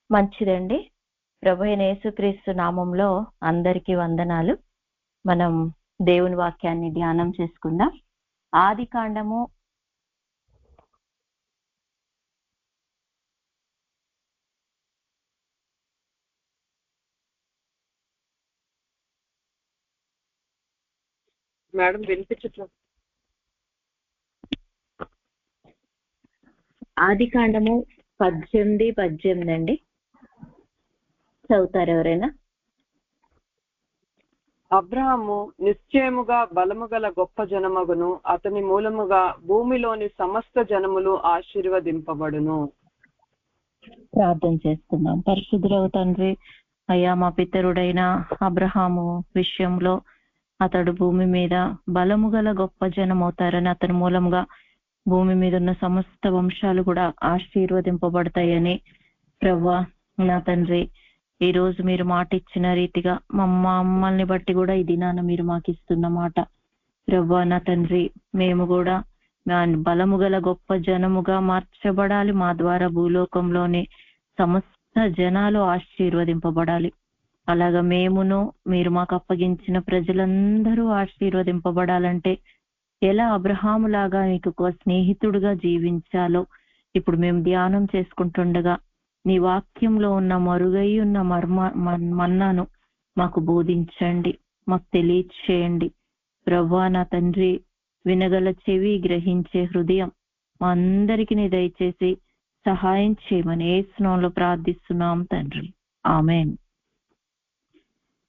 మంచిదండి. ప్రభువైన యేసుక్రీస్తు నామంలో అందరికీ వందనాలు. మనం దేవుని వాక్యాన్ని ధ్యానం చేసుకుందాం. ఆదికాండము మేడం వినిపించట్లేదు. ఆదికాండము 18 అండి. చదువుతారు ఎవరైనా? అబ్రహాము నిశ్చయముగా బలము గల గొప్ప జనమగును, అతని మూలముగా భూమిలోని సమస్త జనములు ఆశీర్వదింపబడును. ప్రార్థన చేసుకుందాం. పరిశుద్ధుడవు తండ్రి, అయ్యా మా పితరుడైన అబ్రహాము విషయంలో అతడు భూమి మీద బలము గల గొప్ప జనం అవుతారని, అతని మూలంగా భూమి మీద ఉన్న సమస్త వంశాలు కూడా ఆశీర్వదింపబడతాయని ప్రభువా నా తండ్రి, ఈ రోజు మీరు మాట ఇచ్చిన రీతిగా మమ్మల్ని బట్టి కూడా ఈ దినాన మీరు మాకు ఇస్తున్న మాట ప్రభువా నా తండ్రి, మేము కూడా బలము గల గొప్ప జనముగా మార్చబడాలి. మా ద్వారా భూలోకంలోని సమస్త జనాలు ఆశీర్వదింపబడాలి. అలాగా మేమును మీరు మాకు అప్పగించిన ప్రజలందరూ ఆశీర్వదింపబడాలంటే ఎలా అబ్రహాము లాగా నీకు స్నేహితుడుగా జీవించాలో ఇప్పుడు మేము ధ్యానం చేసుకుంటుండగా నీ వాక్యంలో ఉన్న మరుగై ఉన్న మన్నాను మాకు బోధించండి, మాకు తెలియచేయండి. ప్రభువా నా తండ్రి, వినగల చెవి, గ్రహించే హృదయం మా అందరికీ నీ దయచేసి సహాయం చేయమని యేసు నామములో ప్రార్థిస్తున్నాం తండ్రి, ఆమేన్.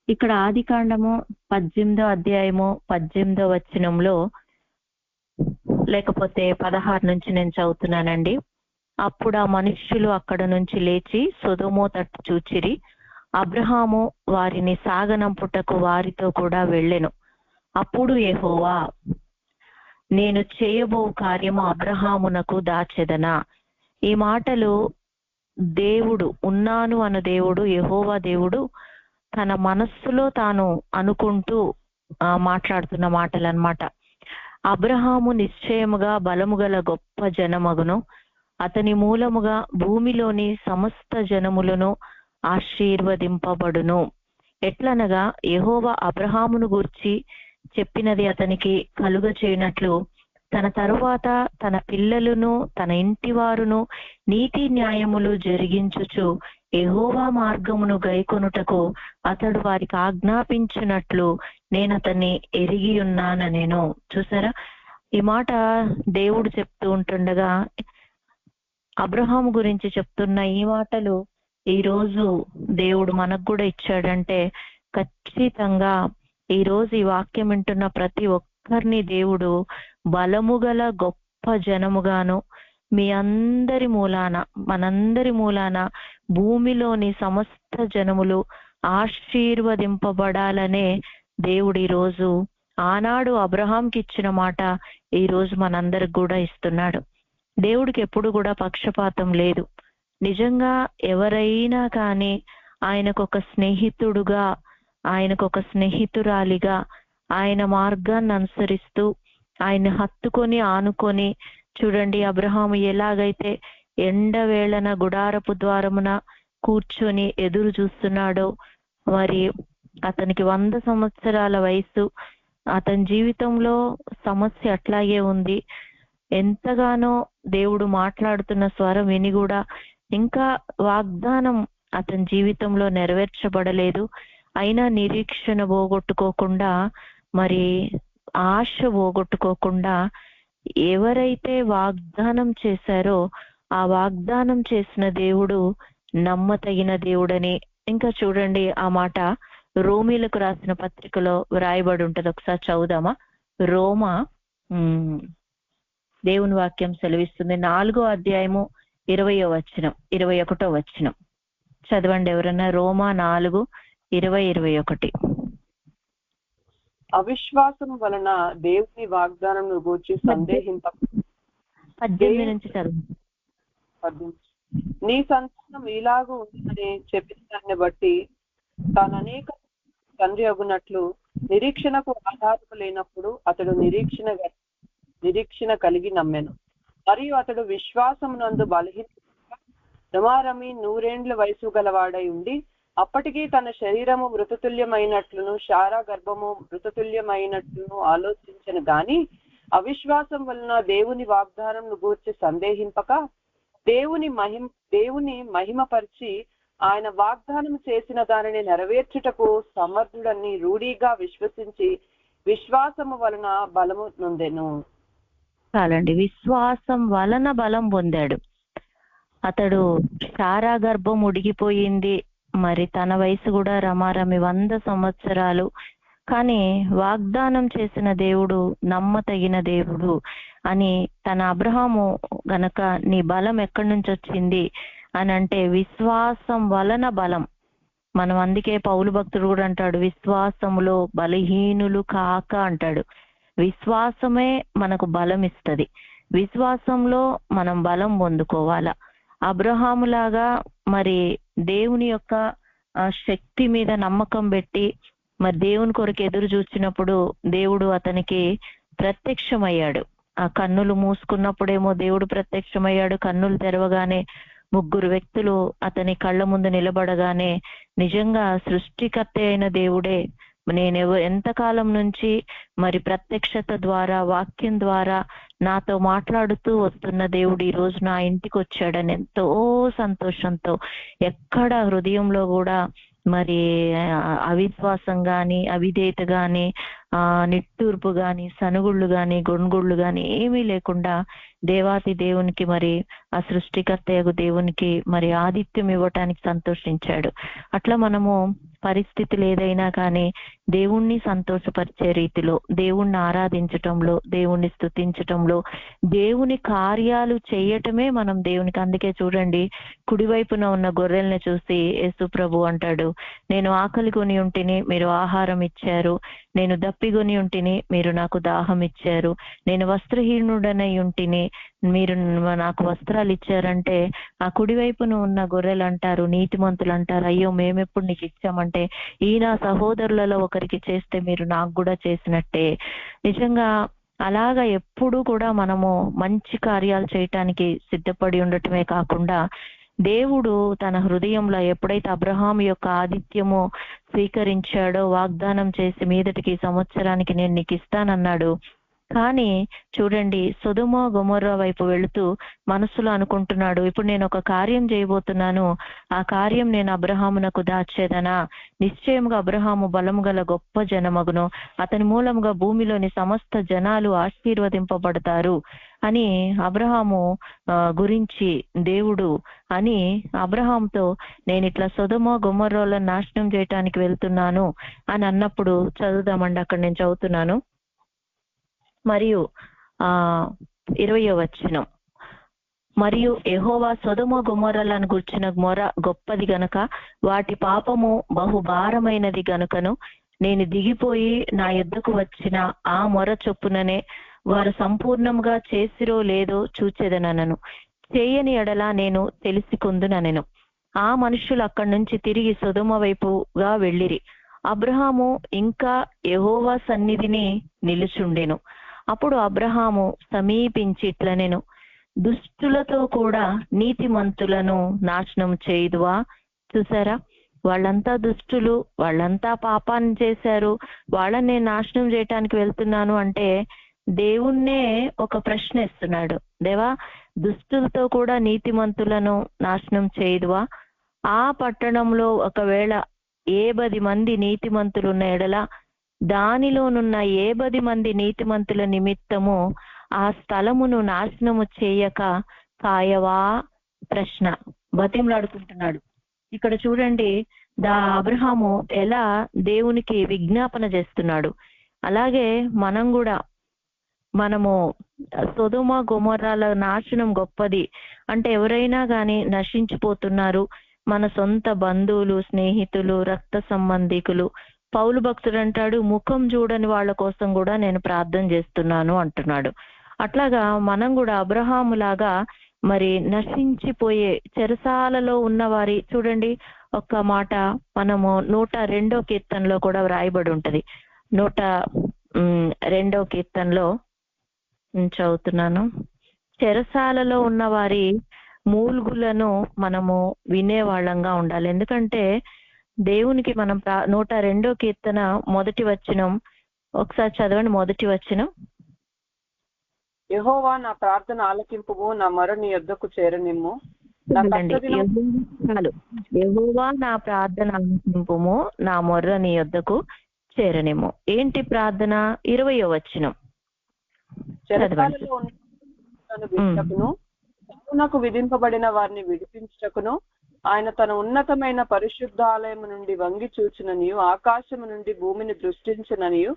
ఇక్కడ ఆదికాండము 18వ అధ్యాయము 18వ వచనంలో, లేకపోతే 16 నుంచి నేను చదువుతున్నానండి. అప్పుడు ఆ మనుష్యులు అక్కడ నుంచి లేచి సొదొమ తట్టు చూచిరి. అబ్రహాము వారిని సాగనంపుటకు వారితో కూడా వెళ్ళెను. అప్పుడు యెహోవా, నేను చేయబో కార్యము అబ్రహామునకు దాచెదనా? ఈ మాటలు దేవుడు, ఉన్నాను అను దేవుడు, యెహోవా దేవుడు తన మనస్సులో తాను అనుకుంటూ మాట్లాడుతున్న మాటలు అన్నమాట. అబ్రహాము నిశ్చయముగా బలము గల గొప్ప జనమగును, అతని మూలముగా భూమిలోని సమస్త జనములను ఆశీర్వదింపబడును. ఎట్లనగా యెహోవా అబ్రహామును గూర్చి చెప్పినది అతనికి కలుగ చేయనట్లు తన తరువాత తన పిల్లలను తన ఇంటి వారును నీతి న్యాయములు జరిగించుచు యెహోవా మార్గమును గైకొనుటకు అతడు వారికి ఆజ్ఞాపించినట్లు నేను అతన్ని ఎరిగి ఉన్నానెను. చూసారా, ఈ మాట దేవుడు చెప్తూ ఉంటుండగా అబ్రహాము గురించి చెప్తున్న ఈ మాటలు ఈ రోజు దేవుడు మనకు కూడా ఇచ్చాడంటే ఖచ్చితంగా ఈ రోజు ఈ వాక్యం వింటున్న ప్రతి ఒక్కరిని దేవుడు బలము గల గొప్ప జనముగాను, మీ అందరి మూలాన, మనందరి మూలాన భూమిలోని సమస్త జనములు ఆశీర్వదింపబడాలనే దేవుడు ఈ రోజు ఆనాడు అబ్రహాంకి ఇచ్చిన మాట ఈ రోజు మనందరికి కూడా ఇస్తున్నాడు. దేవుడికి ఎప్పుడు కూడా పక్షపాతం లేదు. నిజంగా ఎవరైనా కానీ ఆయనకు ఒక స్నేహితుడుగా, ఆయనకు ఒక స్నేహితురాలిగా, ఆయన మార్గాన్ని అనుసరిస్తూ ఆయన హత్తుకొని ఆనుకొని, చూడండి అబ్రహాము ఎలాగైతే ఎండవేళన గుడారపు ద్వారమున కూర్చొని ఎదురు చూస్తున్నాడో, మరి అతనికి 100 సంవత్సరాల వయసు, అతని జీవితంలో సమస్య అట్లాగే ఉంది. ఎంతగానో దేవుడు మాట్లాడుతున్న స్వరం విని కూడా ఇంకా వాగ్దానం అతని జీవితంలో నెరవేర్చబడలేదు. అయినా నిరీక్షణ పోగొట్టుకోకుండా, మరి ఆశ పోగొట్టుకోకుండా, ఎవరైతే వాగ్దానం చేశారో ఆ వాగ్దానం చేసిన దేవుడు నమ్మతగిన దేవుడని ఇంకా చూడండి ఆ మాట రోమీలకు రాసిన పత్రికలో వ్రాయబడి ఉంటది. ఒకసారి చదువుదామా? రోమా దేవుని వాక్యం సెలవిస్తుంది, 4వ అధ్యాయము 20వ వచనం, 21వ వచనం చదవండి ఎవరన్నా. రోమా 4:20-21. అవిశ్వాసం వలన దేవుని వాగ్దానం గూర్చి సందేహింప 18 నుంచి చదువు. నీ సంతానం ఇలాగూ ఉంటుందని చెప్పిన దాన్ని బట్టి తాను అనేక తండ్రి అగునట్లు నిరీక్షణకు ఆధారము లేనప్పుడు అతడు నిరీక్షణ కలిగి నమ్మెను. మరియు అతడు విశ్వాసమునందు బలహీన రమారమి 100 వయసు గలవాడై ఉండి అప్పటికీ తన శరీరము మృతతుల్యమైనట్లును శారా గర్భము మృతతుల్యమైనట్లును ఆలోచించను గాని అవిశ్వాసం వలన దేవుని వాగ్దానం గూర్చి సందేహింపక దేవుని మహిమపరిచి ఆయన వాగ్దానం చేసిన దానిని నెరవేర్చుటకు సమర్థుడని రూఢిగా విశ్వసించి విశ్వాసము వలన బలము నొందెను. చాలండి. విశ్వాసం వలన బలం పొందాడు. అతడు శారా గర్భం ఉడిగిపోయింది, మరి తన వయసు కూడా రమారమి 100 సంవత్సరాలు. కానీ వాగ్దానం చేసిన దేవుడు నమ్మతగిన దేవుడు అని తన అబ్రహాము గనక నీ బలం ఎక్కడి నుంచి వచ్చింది అని అంటే విశ్వాసం వలన బలం. మనం అందుకే పౌలు భక్తుడు కూడా అంటాడు, విశ్వాసములో బలహీనులు కాక అంటాడు. విశ్వాసమే మనకు బలం ఇస్తుంది. విశ్వాసంలో మనం బలం పొందుకోవాలా. అబ్రహాములాగా మరి దేవుని యొక్క శక్తి మీద నమ్మకం పెట్టి మరి దేవుని కొరకు ఎదురు చూసినప్పుడు దేవుడు అతనికి ప్రత్యక్షమయ్యాడు. ఆ కన్నులు మూసుకున్నప్పుడేమో దేవుడు ప్రత్యక్షమయ్యాడు. కన్నులు తెరవగానే 3 వ్యక్తులు అతని కళ్ళ ముందు నిలబడగానే నిజంగా సృష్టికర్త అయిన దేవుడే, నేను ఎంతకాలం నుంచి మరి ప్రత్యక్షత ద్వారా వాక్యం ద్వారా నాతో మాట్లాడుతూ వస్తున్న దేవుడు ఈ రోజు నా ఇంటికి వచ్చాడని ఎంతో సంతోషంతో, ఎక్కడ హృదయంలో కూడా మరి అవిశ్వాసం గాని అవిధేయత గాని నిట్టూర్పు గాని సనుగుళ్ళు గాని గొణుగుళ్ళు గాని ఏమీ లేకుండా దేవాతి దేవునికి మరి ఆ సృష్టికర్తయగు దేవునికి మరి ఆతిథ్యం ఇవ్వటానికి సంతోషించాడు. అట్లా మనము పరిస్థితులు ఏదైనా కానీ దేవుణ్ణి సంతోషపరిచే రీతిలో, దేవుణ్ణి ఆరాధించటంలో, దేవుణ్ణి స్తుతించటంలో, దేవుని కార్యాలు చేయటమే మనం దేవునికి. అందుకే చూడండి, కుడివైపున ఉన్న గొర్రెల్ని చూసి యేసు ప్రభు అంటాడు, నేను ఆకలి కొని ఉంటిని మీరు ఆహారం ఇచ్చారు, నేను దప్పిగొని ఉంటిని మీరు నాకు దాహం ఇచ్చారు, నేను వస్త్రహీనుడనై ఉంటిని మీరు నాకు వస్త్రాలు ఇచ్చారంటే ఆ కుడివైపున ఉన్న గొర్రెలు అంటారు, నీతిమంతులు అంటారు, అయ్యో మేమెప్పుడు నీకు ఇచ్చామంటే ఈ నా సహోదరులలో ఒకరికి చేస్తే మీరు నాకు కూడా చేసినట్టే. నిజంగా అలాగా ఎప్పుడూ కూడా మనము మంచి కార్యాలు చేయటానికి సిద్ధపడి ఉండటమే కాకుండా దేవుడు తన హృదయంలో ఎప్పుడైతే అబ్రహాం యొక్క ఆతిథ్యము స్వీకరించాడో, వాగ్దానం చేసి మీదటికి సంవత్సరానికి నేను నీకు ఇస్తానన్నాడు. కానీ చూడండి, సొదొమ గొమొర్రా వైపు వెళుతూ మనసులో అనుకుంటున్నాడు, ఇప్పుడు నేను ఒక కార్యం చేయబోతున్నాను, ఆ కార్యం నేను అబ్రహామునకు దాచేదనా, నిశ్చయముగా అబ్రహాము బలము గల గొప్ప జనమగును, అతని మూలముగా భూమిలోని సమస్త జనాలు ఆశీర్వదింపబడతారు అని అబ్రహాము గురించి దేవుడు అని అబ్రహాంతో నేను ఇట్లా సొదొమ గొమొర్రాలను నాశనం చేయటానికి వెళ్తున్నాను అని అన్నప్పుడు, చదువుదామండి, అక్కడ నేను చదువుతున్నాను. మరియు 20వ వచనం, మరియు యెహోవా సొదొమ గొమొర్రాలను గూర్చిన మొర గొప్పది గనుక వాటి పాపము బహుభారమైనది గనుకను నేను దిగిపోయి నా యొద్దకు వచ్చిన ఆ మొర చొప్పుననే వారు సంపూర్ణంగా చేసిరో లేదో చూచెదనను, చేయని ఎడల నేను తెలిసికొందుననెను. ఆ మనుషులు అక్కడి నుంచి తిరిగి సొదొమ వైపుగా వెళ్ళిరి. అబ్రహాము ఇంకా యెహోవా సన్నిధిని నిలుచుండెను. అప్పుడు అబ్రహాము సమీపించి ఇట్లనెను, దుష్టులతో కూడా నీతిమంతులను నాశనం చేయుదువా? చూసారా, వాళ్ళంతా దుష్టులు, వాళ్ళంతా పాపాన్ని చేశారు, వాళ్ళని నేను నాశనం చేయటానికి వెళ్తున్నాను అంటే దేవుణ్ణే ఒక ప్రశ్న ఇస్తున్నాడు. దేవా, దుష్టులతో కూడా నీతిమంతులను నాశనం చేయుదువా? ఆ పట్టణంలో ఒకవేళ 10 మంది నీతిమంతులు ఉన్న ఎడల దానిలోనున్న 10 మంది నీతిమంతుల నిమిత్తము ఆ స్థలమును నాశనము చేయక కాయవా? ప్రశ్న బతిమలాడుకుంటున్నాడు. ఇక్కడ చూడండి, అబ్రహాము ఎలా దేవునికి విజ్ఞాపన చేస్తున్నాడు. అలాగే మనం కూడా మనము సొదొమ గొమొర్రాల నాశనం గొప్పది అంటే ఎవరైనా కానీ నశించిపోతున్నారు, మన సొంత బంధువులు, స్నేహితులు, రక్త సంబంధికులు. పౌలు భక్తుడు అంటాడు, ముఖం చూడని వాళ్ళ కోసం కూడా నేను ప్రార్థన చేస్తున్నాను అంటున్నాడు. అట్లాగా మనం కూడా అబ్రహాము లాగా మరి నశించిపోయే చెరసాలలో ఉన్న వారి, చూడండి ఒక్క మాట మనము 102వ కీర్తనలో కూడా వ్రాయబడి ఉంటది. 102వ కీర్తనలో చదువుతున్నాను, చెరసాలలో ఉన్న వారి మూల్గులను మనము వినేవాళ్ళంగా ఉండాలి. ఎందుకంటే దేవునికి మనం 102వ కీర్తన మొదటి వచనం ఒకసారి చదవండి. మొదటి వచనం, యెహోవా నా ప్రార్థన ఆలకింపుము, నా మొర నీ యొద్దకు చేరనిమ్ము. యెహోవా నా ప్రార్థన ఆలకింపుము, నా మొర్ర నీ యొద్దకు చేరనిమ్ము. ఏంటి ప్రార్థన? 20వ వచనం చెరసాలలో విడిపించుటకును, నాకు విధింపబడిన వారిని విడిపించుటకును, ఆయన తన ఉన్నతమైన పరిశుద్ధాలయము నుండి వంగి చూచిననియు, ఆకాశము నుండి భూమిని దృష్టించిననియు,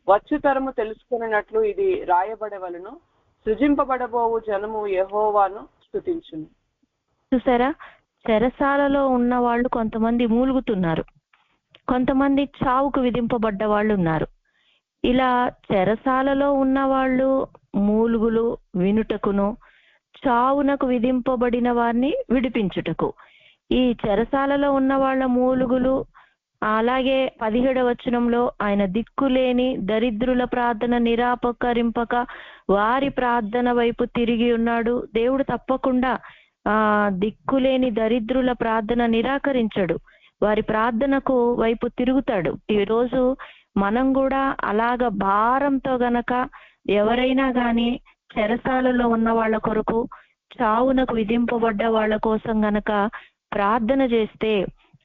వచ్చుతరము తెలుసుకున్నట్లు ఇది రాయబడవలను. సృజింపబడబోవు జనము యెహోవాను స్తుతించును. చూసారా, చెరసాలలో ఉన్న వాళ్ళు కొంతమంది మూలుగుతున్నారు, కొంతమంది చావుకు విధింపబడ్డ వాళ్ళు ఉన్నారు. ఇలా చెరసాలలో ఉన్న వాళ్ళు మూలుగులు వినుటకును, చావునకు విధింపబడిన వారిని విడిపించుటకు. ఈ చెరసాలలో ఉన్న వాళ్ళ మూలుగులు, అలాగే 17వ వచనంలో ఆయన దిక్కులేని దరిద్రుల ప్రార్థన నిరాపకరింపక వారి ప్రార్థన వైపు తిరిగి ఉన్నాడు. దేవుడు తప్పకుండా దిక్కులేని దరిద్రుల ప్రార్థన నిరాకరించడు, వారి ప్రార్థనకు వైపు తిరుగుతాడు. ఈ రోజు మనం కూడా అలాగ భారంతో గనక ఎవరైనా గాని చెరసాలలో ఉన్న వాళ్ళ కొరకు, చావునకు విధింపబడ్డ వాళ్ళ కోసం గనక ప్రార్థన చేస్తే,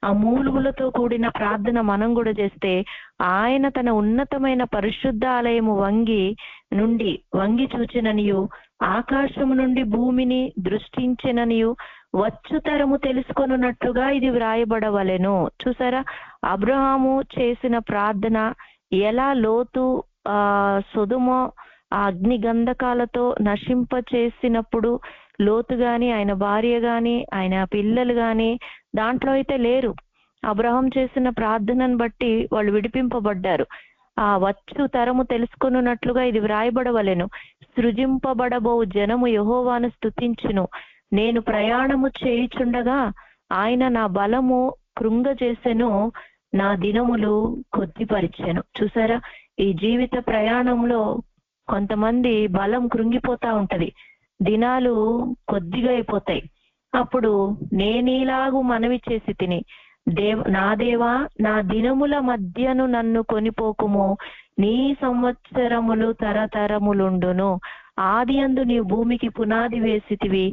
ఆ మూలుగులతో కూడిన ప్రార్థన మనం కూడా చేస్తే, ఆయన తన ఉన్నతమైన పరిశుద్ధ ఆలయము వంగి చూచిననియు, ఆకాశము నుండి భూమిని దృష్టించిననియు, వచ్చుతరము తెలుసుకొనున్నట్లుగా ఇది వ్రాయబడవలెను. చూసారా, అబ్రహాము చేసిన ప్రార్థన ఎలా లోతు సొదొమ అగ్ని గంధకాలతో నశింప చేసినప్పుడు లోతు గాని, ఆయన భార్య గాని, ఆయన పిల్లలు గాని దాంట్లో అయితే లేరు. అబ్రహాం చేసిన ప్రార్థనను బట్టి వాళ్ళు విడిపింపబడ్డారు. ఆ వచ్చు తరము తెలుసుకొనున్నట్లుగా ఇది వ్రాయబడవలెను. సృజింపబడబో జనము యెహోవాను స్తుతించును. నేను ప్రయాణము చేయుచుండగా ఆయన నా బలము కృంగజేసెను, నా దినములు కొద్దిపరిచెను. చూసారా, ఈ జీవిత ప్రయాణంలో కొంతమంది బలం కృంగిపోతా ఉంటది, దినాలు కొద్దిగా అయిపోతాయి. అప్పుడు నేనీలాగు మనవి చేసి తిని, నా దేవా నా దినముల మధ్యను నన్ను కొనిపోకుము, నీ సంవత్సరములు తరతరములుండును. ఆది అందు నీవు భూమికి పునాది వేసితివి,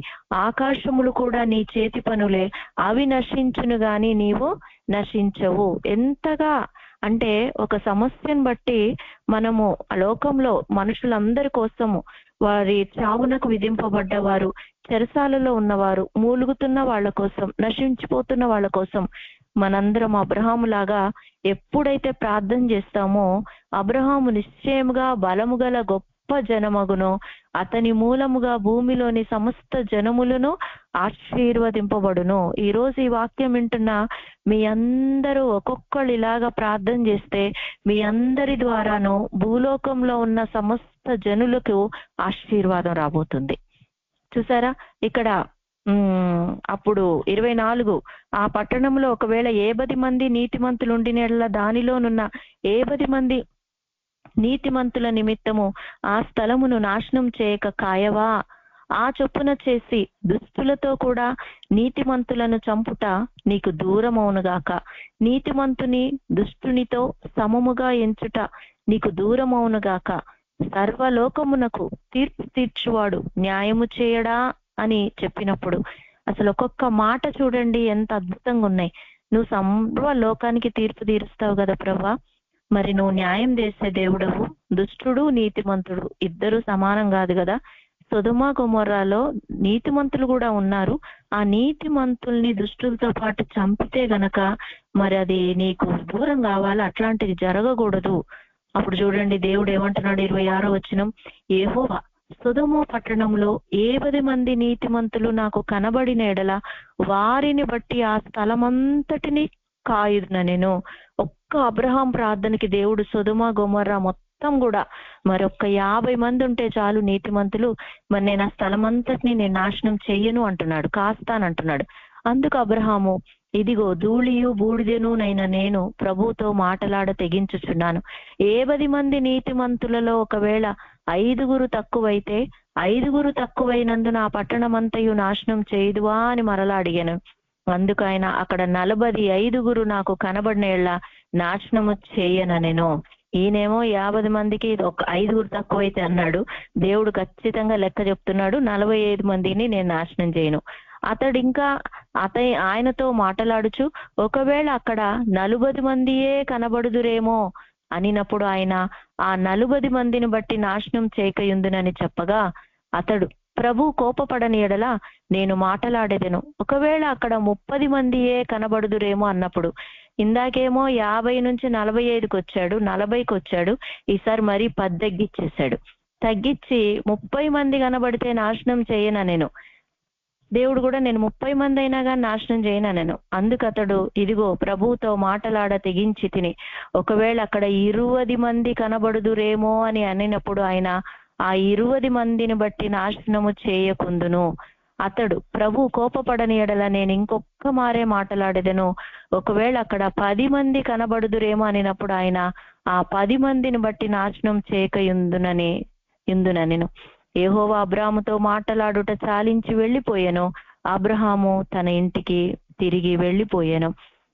ఆకాశములు కూడా నీ చేతి పనులే, అవి నశించును గాని నీవు నశించవు. ఎంతగా అంటే ఒక సమస్యను బట్టి మనము ఆ లోకంలో మనుషులందరి కోసము, వారి చావునకు విధింపబడ్డవారు, చెరసాలలో ఉన్నవారు, మూలుగుతున్న వాళ్ళ కోసం, నశించిపోతున్న వాళ్ళ కోసం మనందరం అబ్రహాము లాగా ఎప్పుడైతే ప్రార్థన చేస్తామో, అబ్రహాము నిశ్చయముగా బలము గల గొప్ప జనమగును, అతని మూలముగా భూమిలోని సమస్త జనములను ఆశీర్వదింపబడును. ఈ రోజు ఈ వాక్యం వింటున్న మీ అందరూ ఒక్కొక్కళ్ళు ఇలాగా ప్రార్థన చేస్తే, మీ అందరి ద్వారాను భూలోకంలో ఉన్న సమస్త జనులకు ఆశీర్వాదం రాబోతుంది. చూసారా, ఇక్కడ అప్పుడు 24, ఆ పట్టణంలో ఒకవేళ 70 మంది నీతిమంతులు ఉండినట్ల దానిలోనున్న 70 మంది నీతిమంతుల నిమిత్తము ఆ స్థలమును నాశనం చేయక కాయవా? ఆ చొప్పున చేసి దుష్టులతో కూడా నీతిమంతులను చంపుట నీకు దూరమవునుగాక. నీతిమంతుని దుష్టునితో సమముగా ఎంచుట నీకు దూరమవునుగాక. సర్వలోకమునకు తీర్పు తీర్చువాడు న్యాయము చేయడా అని చెప్పినప్పుడు అసలు ఒక్కొక్క మాట చూడండి ఎంత అద్భుతంగా ఉన్నాయి. నువ్వు సర్వలోకానికి తీర్పు తీరుస్తావు కదా ప్రభా, మరి నువ్వు న్యాయం చేసే దేవుడవు. దుష్టుడు నీతిమంతుడు ఇద్దరు సమానం కాదు కదా. సొదొమ గొమొర్రాలో నీతిమంతులు కూడా ఉన్నారు. ఆ నీతిమంతుల్ని దుష్టులతో పాటు చంపితే గనక మరి అది నీకు దూరం కావాలి, అట్లాంటిది జరగకూడదు. అప్పుడు చూడండి దేవుడు ఏమంటున్నాడు, 26వ వచనం, యెహోవా సొదొమ పట్టణంలో 70 మంది నీతిమంతులు నాకు కనబడిన ఎడల వారిని బట్టి ఆ స్థలమంతటిని కాయుదున నేను. ఒక్క అబ్రహాం ప్రార్థనకి దేవుడు సొదొమ గొమొర్రా మొత్తం కూడా మరొక్క 50 మంది ఉంటే చాలు నీతిమంతులు, మరి నేను ఆ స్థలమంతటిని నేను నాశనం చెయ్యను అంటున్నాడు, కాస్తానంటున్నాడు. అందుకు అబ్రహాము, ఇదిగో ధూళియు బూడిదెను నైనా నేను ప్రభువుతో మాటలాడ తెగించుచున్నాను. 70 మంది నీతిమంతులలో ఒకవేళ 5 తక్కువైతే 5 తక్కువైనందున ఆ పట్టణమంతయు నాశనం చేయుదువా అని మరలా అడిగాను. అందుకు ఆయన, అక్కడ 45 నాకు కనబడిన ఎళ్ళ నాశనము చేయననెను. ఈయనేమో 50 మందికి ఒక 5 తక్కువైతే అన్నాడు. దేవుడు ఖచ్చితంగా లెక్క చెప్తున్నాడు, 45 మందిని నేను నాశనం చేయను. అతడు ఇంకా ఆయనతో మాట్లాడుచు, ఒకవేళ అక్కడ 40 మందియే కనబడుదురేమో అనినప్పుడు ఆయన, ఆ 40 మందిని బట్టి నాశనం చేయకయుందునని చెప్పగా, అతడు, ప్రభు కోపపడని ఎడల నేను మాట్లాడేదెను, ఒకవేళ అక్కడ 30 మందియే కనబడుదురేమో అన్నప్పుడు, ఇందాకేమో 50 నుంచి 45కి వచ్చాడు, 40కి వచ్చాడు, ఈసారి మరీ 10 తగ్గిచ్చేశాడు. తగ్గించి 30 మంది కనబడితే నాశనం చేయనా నేను, దేవుడు కూడా నేను 30 మంది అయినా కానీ నాశనం చేయనా నేను. అందుకు అతడు, ఇదిగో ప్రభువుతో మాటలాడ తెగించి తిని, ఒకవేళ అక్కడ 20 మంది కనబడుదురేమో అని అనినప్పుడు ఆయన, ఆ 20 మందిని బట్టి నాశనము చేయకుందును. అతడు, ప్రభు కోపపడని ఎడల నేను ఇంకొక్క మారే మాట్లాడేదను, ఒకవేళ అక్కడ 10 మంది కనబడుదురేమో అనినప్పుడు ఆయన, ఆ 10 మందిని బట్టి నాశనం చేయకయుందునని నేను. యెహోవా అబ్రాహాముతో మాటలాడుట చాలించి వెళ్ళిపోయాను. అబ్రహాము తన ఇంటికి తిరిగి వెళ్ళిపోయాను.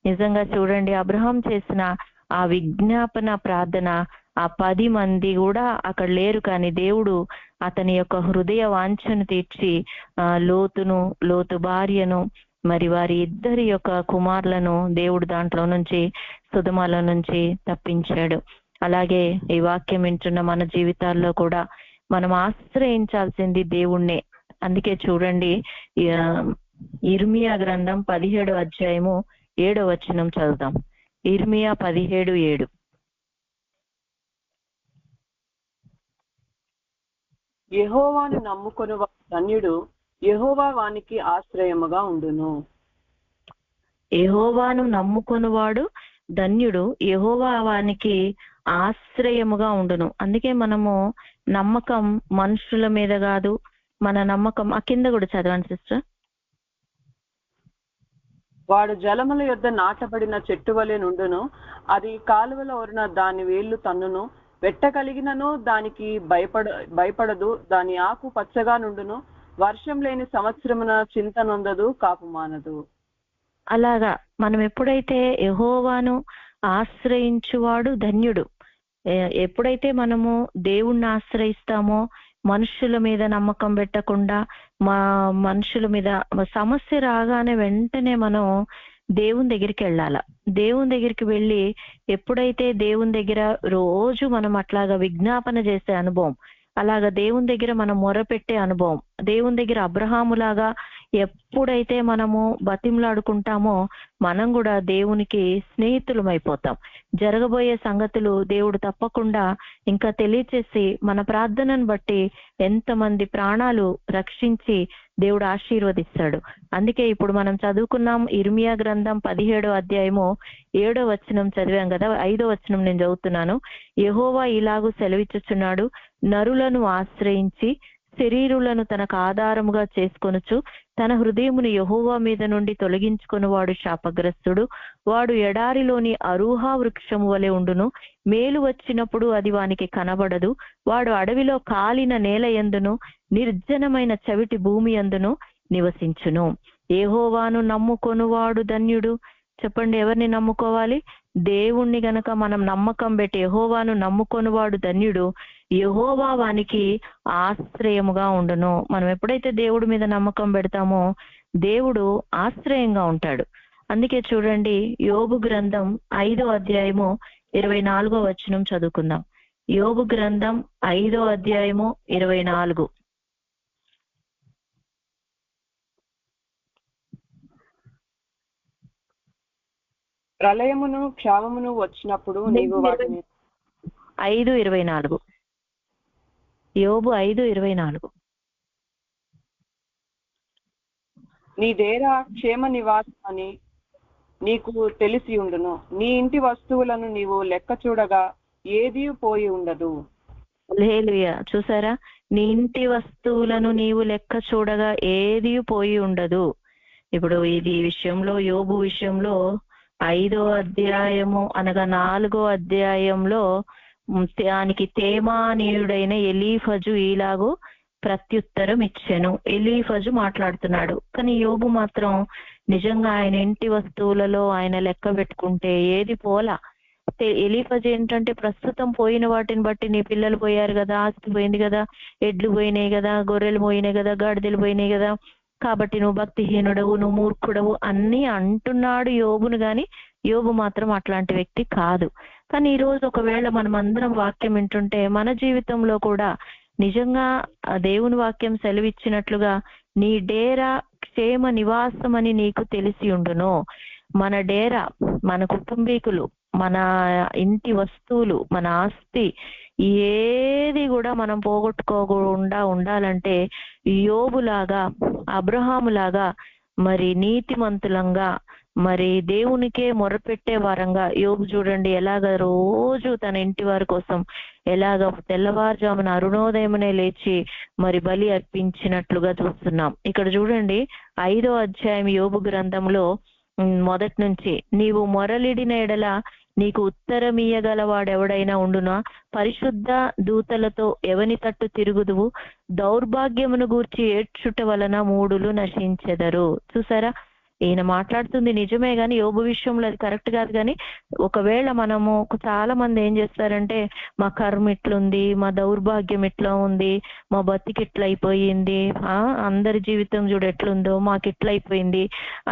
నిజంగా చూడండి, అబ్రహాం చేసిన ఆ విజ్ఞాపన ప్రార్థన, ఆ 10 మంది కూడా అక్కడ లేరు, కానీ దేవుడు అతని యొక్క హృదయ వాంఛను తీర్చి లోతు భార్యను, మరి వారి ఇద్దరి యొక్క కుమారులను దేవుడు దాంట్లో నుంచి, సుధమలో నుంచి తప్పించాడు. అలాగే ఈ వాక్యం వింటున్న మన జీవితాల్లో కూడా మనం ఆశ్రయించాల్సింది దేవుణ్ణే. అందుకే చూడండి, ఇర్మియా గ్రంథం 17వ అధ్యాయము 7వ వచనం చదువుదాం. ఇర్మియా 17:7. యెహోవాను నమ్ముకొను ధన్యుడు, యెహోవా వానికి ఆశ్రయముగా ఉండును. యెహోవాను నమ్ముకొనువాడు ధన్యుడు, యెహోవా వానికి ఆశ్రయముగా ఉండును. అందుకే మనము నమ్మకం మనుషుల మీద కాదు, మన నమ్మకం, ఆ కింద కూడా చదవండి సిస్టర్. వాడు జలముల యొద్ద నాటబడిన చెట్టు వలె నుండును, అది కాలువల ఓరున దాని వేళ్లు తన్నును, వెట్ట కలిగినను దానికి భయపడదు, దాని ఆకు పచ్చగా నుండును, వర్షం లేని సంవత్సరమున చింత నొందదు, కాపు మానదు. అలాగా మనం ఎప్పుడైతే యెహోవాను ఆశ్రయించువాడు ధన్యుడు, ఎప్పుడైతే మనము దేవుణ్ణి ఆశ్రయిస్తామో, మనుషుల మీద నమ్మకం పెట్టకుండా, మనుషుల మీద సమస్య రాగానే వెంటనే మనం దేవుని దగ్గరికి వెళ్ళాల. దేవుని దగ్గరికి వెళ్ళి ఎప్పుడైతే దేవుని దగ్గర రోజు మనం అట్లాగా విజ్ఞాపన చేసే అనుభవం, అలాగా దేవుని దగ్గర మనం మొరపెట్టే అనుభవం, దేవుని దగ్గర అబ్రహాములాగా ఎప్పుడైతే మనము బతిమలాడుకుంటామో మనం కూడా దేవునికి స్నేహితులమైపోతాం. జరగబోయే సంగతులు దేవుడు తప్పకుండా ఇంకా తెలియచేసి మన ప్రార్థనను బట్టి ఎంతమంది ప్రాణాలు రక్షించి దేవుడు ఆశీర్వదిస్తాడు. అందుకే ఇప్పుడు మనం చదువుకున్నాం ఇర్మియా గ్రంథం 17వ అధ్యాయము 7వ వచనం చదివాం కదా. 5వ వచనం నేను చదువుతున్నాను. యెహోవా ఇలాగూ సెలవిచ్చుచున్నాడు, నరులను ఆశ్రయించి శరీరులను తనకు ఆధారముగా చేసుకొనుచు తన హృదయమును యెహోవా మీద నుండి తొలగించుకుని వాడు శాపగ్రస్తుడు. వాడు ఎడారిలోని అరూహా వృక్షము వలె ఉండును, మేలు వచ్చినప్పుడు అది వానికి కనబడదు. వాడు అడవిలో కాలిన నేల యందును నిర్జనమైన చవిటి భూమి యందును నివసించును. యెహోవాను నమ్ముకొనువాడు ధన్యుడు. చెప్పండి, ఎవరిని నమ్ముకోవాలి? దేవుణ్ణి గనక మనం నమ్మకం పెట్టి యెహోవాను నమ్ముకొనువాడు ధన్యుడు, యెహోవా వానికి ఆశ్రయముగా ఉండును. మనం ఎప్పుడైతే దేవుడి మీద నమ్మకం పెడతామో దేవుడు ఆశ్రయంగా ఉంటాడు. అందుకే చూడండి, యోబు గ్రంథం 5వ అధ్యాయము 24వ వచనం చదువుకుందాం. యోబు గ్రంథం 5వ అధ్యాయము 24. ప్రళయమును క్షామమును వచ్చినప్పుడు నీవు వాటిని 5:24. యోబు 5:24. నీ డేరా క్షేమ నివాసం అని నీకు తెలిసి ఉండును, నీ ఇంటి వస్తువులను నీవు లెక్క చూడగా ఏదీ పోయి ఉండదు. హల్లెలూయా. చూసారా, నీ ఇంటి వస్తువులను నీవు లెక్క చూడగా ఏదీ పోయి ఉండదు. ఇప్పుడు ఇది విషయంలో, యోబు విషయంలో 5వ అధ్యాయము అనగా 4వ అధ్యాయంలో దానికి తేమానీయుడైన ఎలీఫజు ఇలాగూ ప్రత్యుత్తరం ఇచ్చెను. ఎలీఫజు మాట్లాడుతున్నాడు. కానీ యోబు మాత్రం నిజంగా ఆయన ఇంటి వస్తువులలో ఆయన లెక్క పెట్టుకుంటే ఏది పోలా. ఎలీఫజ్ ఏంటంటే ప్రస్తుతం పోయిన వాటిని బట్టి నీ పిల్లలు పోయారు కదా, ఆస్తి పోయింది కదా, ఎడ్లు పోయినాయి కదా, గొర్రెలు పోయినాయి కదా, గాడిదలు పోయినాయి కదా, కాబట్టి నువ్వు భక్తిహీనుడవు, నువ్వు మూర్ఖుడవు అన్ని అంటున్నాడు యోబును. గాని యోబు మాత్రం అట్లాంటి వ్యక్తి కాదు. కానీ ఈ రోజు ఒకవేళ మనం అందరం వాక్యం వింటుంటే మన జీవితంలో కూడా నిజంగా దేవుని వాక్యం సెలవిచ్చినట్లుగా నీ డేరా క్షేమ నివాసం అని నీకు తెలిసి ఉండును. మన డేరా, మన కుటుంబీకులు, మన ఇంటి వస్తువులు, మన ఆస్తి ఏది కూడా మనం పోగొట్టుకోకుండా ఉండాలంటే యోబులాగా, అబ్రహాములాగా, మరి నీతిమంతులంగా, మరి దేవునికే మొరపెట్టే వారంగా యోబు చూడండి ఎలాగ రోజు తన ఇంటి వారి కోసం ఎలాగ తెల్లవారుజామున అరుణోదయమునే లేచి మరి బలి అర్పించినట్లుగా చూస్తున్నాం. ఇక్కడ చూడండి 5వ అధ్యాయం యోబు గ్రంథంలో మొదటి నుంచి, నీవు మొరలిడిన ఎడల నీకు ఉత్తరమీయగలవాడెవడైనా ఉండునా? పరిశుద్ధ దూతలతో ఎవని తట్టు తిరుగుదువు? దౌర్భాగ్యమును గూర్చి ఏడ్చుట వలన మూడులు నశించెదరు. చూసారా, ఈయన మాట్లాడుతుంది నిజమే గాని యోబు విషయంలో అది కరెక్ట్ కాదు. కానీ ఒకవేళ మనము చాలా మంది ఏం చేస్తారంటే మా కర్మ ఇట్లుంది, మా దౌర్భాగ్యం ఇట్లా ఉంది, మా బతికి ఇట్లా అయిపోయింది, అందరి జీవితం చూడు ఎట్లుందో మాకు ఇట్లా అయిపోయింది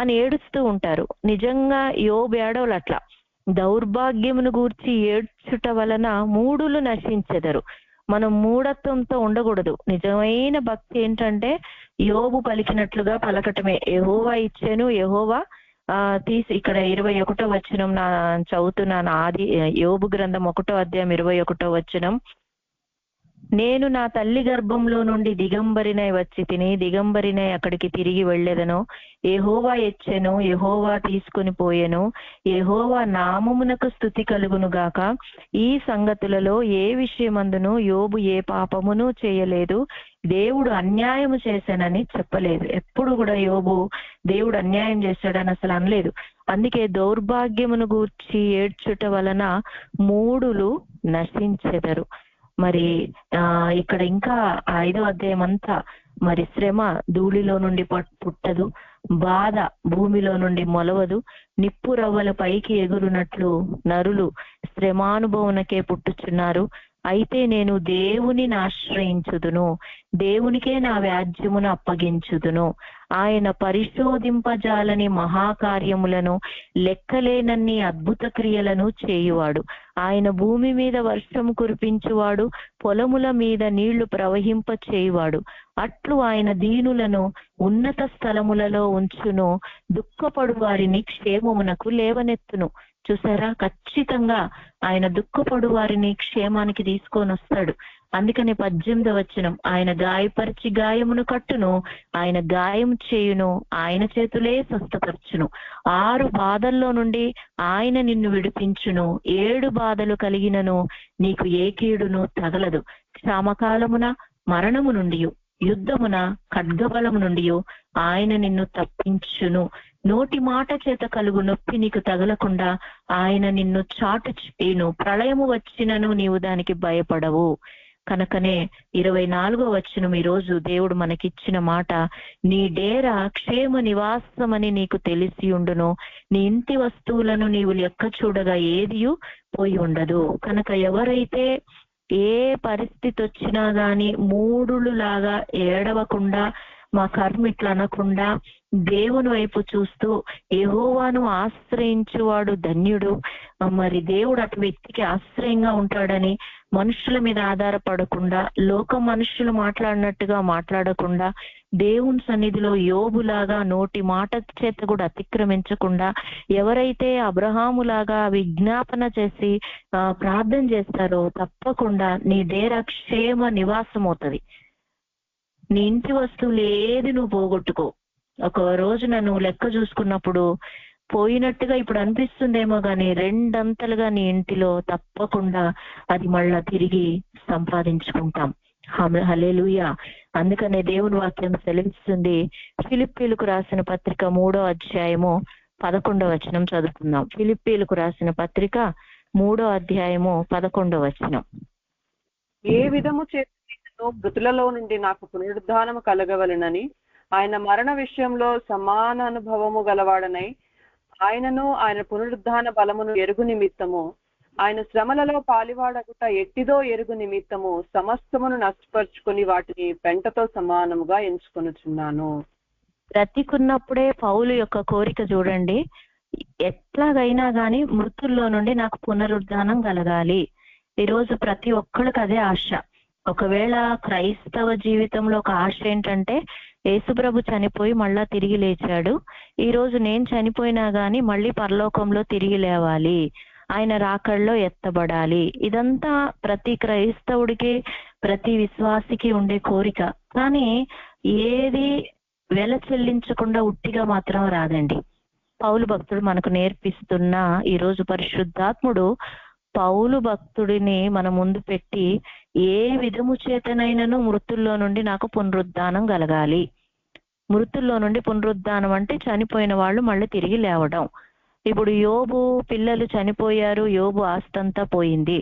అని ఏడుస్తూ ఉంటారు. నిజంగా యోబు ఏడవలు అట్లా. దౌర్భాగ్యమును గూర్చి ఏడ్చుట వలన మూడులు నశించెదరు. మనం మూఢత్వంతో ఉండకూడదు. నిజమైన భక్తి ఏంటంటే యోబు పలికినట్లుగా పలకటమే. యెహోవా ఇచ్చెను, యెహోవా తీసి, ఇక్కడ 21వ వచనం చదువుతున్నాను. ఆది యోబు గ్రంథం 1వ అధ్యాయం 21వ వచనం, నేను నా తల్లి గర్భంలో నుండి దిగంబరినై వచ్చి తిని దిగంబరినై అక్కడికి తిరిగి వెళ్ళేదను. యెహోవా ఇచ్చెను, యెహోవా తీసుకుని పోయెను, యెహోవా నామమునకు స్తుతి కలుగును గాక. ఈ సంగతులలో ఏ విషయమందును యోబు ఏ పాపమును చేయలేదు, దేవుడు అన్యాయము చేశానని చెప్పలేదు. ఎప్పుడు కూడా యోబు దేవుడు అన్యాయం చేశాడని అసలు అనలేదు. అందుకే దౌర్భాగ్యమును గూర్చి ఏడ్చుట వలన మూడులు నశించెదరు. మరి ఇక్కడ ఇంకా 5వ అధ్యాయం అంతా మరి శ్రమ ధూళిలో నుండి పుట్టదు, బాధ భూమిలో నుండి మొలవదు, నిప్పు రవ్వల పైకి ఎగురునట్లు నరులు శ్రమానుభవనకే పుట్టుచున్నారు. అయితే నేను దేవుని ఆశ్రయించుదును, దేవునికే నా వ్యాజ్యమును అప్పగించుదును. ఆయన పరిశోధింపజాలని మహాకార్యములను, లెక్కలేనన్ని అద్భుత క్రియలను చేయువాడు. ఆయన భూమి మీద వర్షము కురిపించువాడు, పొలముల మీద నీళ్లు ప్రవహింప చేయువాడు. అట్లు ఆయన దీనులను ఉన్నత స్థలములలో ఉంచును, దుఃఖపడు వారిని క్షేమమునకు లేవనెత్తును. చూసారా, ఖచ్చితంగా ఆయన దుఃఖపడు వారిని క్షేమానికి తీసుకొని వస్తాడు. అందుకని 18వ వచనం, ఆయన గాయపరిచి గాయమును కట్టును, ఆయన గాయం చేయును, ఆయన చేతులే స్వస్థపరచును. 6 బాధల్లో నుండి ఆయన నిన్ను విడిపించును. 7 బాధలు కలిగినను నీకు ఏ కీడును తగలదు. క్షామకాలమున మరణము నుండి, యుద్ధమున ఖడ్గబలము నుండి ఆయన నిన్ను తప్పించును. నోటి మాట చేత కలుగు నొప్పి నీకు తగలకుండా ఆయన నిన్ను చాటు చేయును. ప్రళయము వచ్చినను నీవు దానికి భయపడవు. కనుకనే 24వ వచనం ఈరోజు దేవుడు మనకిచ్చిన మాట, నీ డేరా క్షేమ నివాసమని నీకు తెలిసి ఉండును, నీ ఇంటి వస్తువులను నీవు లెక్క చూడగా ఏదియు పోయి ఉండదు. కనుక ఎవరైతే ఏ పరిస్థితి వచ్చినా గాని మూడులు లాగా ఏడవకుండా, మా కర్మ ఇట్లా అనకుండా దేవుని వైపు చూస్తూ యెహోవాను ఆశ్రయించువాడు ధన్యుడు. మరి దేవుడు అటు వ్యక్తికి ఆశ్రయంగా ఉంటాడని మనుషుల మీద ఆధారపడకుండా, లోక మనుషులు మాట్లాడినట్టుగా మాట్లాడకుండా, దేవుని సన్నిధిలో యోబులాగా నోటి మాట చేత కూడా అతిక్రమించకుండా, ఎవరైతే అబ్రహాములాగా విజ్ఞాపన చేసి ప్రార్థన చేస్తారో తప్పకుండా నీ డేరా క్షేమ నివాసం అవుతుంది. నీ ఇంటి వస్తువులు ఏది నువ్వు పోగొట్టుకో. ఒక రోజున నువ్వు లెక్క చూసుకున్నప్పుడు పోయినట్టుగా ఇప్పుడు అనిపిస్తుందేమో గాని 2 అంతలుగా నీ ఇంటిలో తప్పకుండా అది మళ్ళా తిరిగి సంపాదించుకుంటాం. హల్లెలూయా. అందుకనే దేవుని వాక్యం సెలవిస్తుంది. ఫిలిప్పీలకు రాసిన పత్రిక 3వ అధ్యాయము 11వ వచనం చదువుకుందాం. ఫిలిప్పీలకు రాసిన పత్రిక 3వ అధ్యాయము 11వ వచనం. ఏ విధము మృతులలో నుండి నాకు పునరుద్ధానము కలగవలెనని, ఆయన మరణ విషయంలో సమాన అనుభవము గలవాడనై ఆయనను ఆయన పునరుద్ధాన బలమును ఎరుగు నిమిత్తము, ఆయన శ్రమలలో పాలివాడగుట ఎట్టిదో ఎరుగు నిమిత్తము సమస్తమును నష్టపరుచుకుని వాటిని పెంటతో సమానముగా ఎంచుకొనుచున్నాను. బ్రతికున్నప్పుడే పౌలు యొక్క కోరిక చూడండి, ఎట్లాగైనా గాని మృతుల్లో నుండి నాకు పునరుద్ధానం కలగాలి. ఈరోజు ప్రతి ఒక్కరికి అదే ఆశ. ఒకవేళ క్రైస్తవ జీవితంలో ఒక ఆశ ఏంటంటే, యేసుప్రభు చనిపోయి మళ్ళా తిరిగి లేచాడు, ఈ రోజు నేను చనిపోయినా గాని మళ్ళీ పరలోకంలో తిరిగి లేవాలి, ఆయన రాకడలో ఎత్తబడాలి. ఇదంతా ప్రతి క్రైస్తవుడికి, ప్రతి విశ్వాసికి ఉండే కోరిక. కానీ ఏది వెల చెల్లించకుండా ఉట్టిగా మాత్రం రాదండి. పౌలు భక్తుడు మనకు నేర్పిస్తున్న ఈరోజు పరిశుద్ధాత్ముడు పౌలు భక్తుడిని మన ముందు పెట్టి, ఏ విధము చేతనైనను మృతుల్లో నుండి నాకు పునరుద్ధానం కలగాలి. మృతుల్లో నుండి పునరుద్ధానం అంటే చనిపోయిన వాళ్ళు మళ్ళీ తిరిగి లేవడం. ఇప్పుడు యోబు పిల్లలు చనిపోయారు, యోబు ఆస్తంతా పోయింది,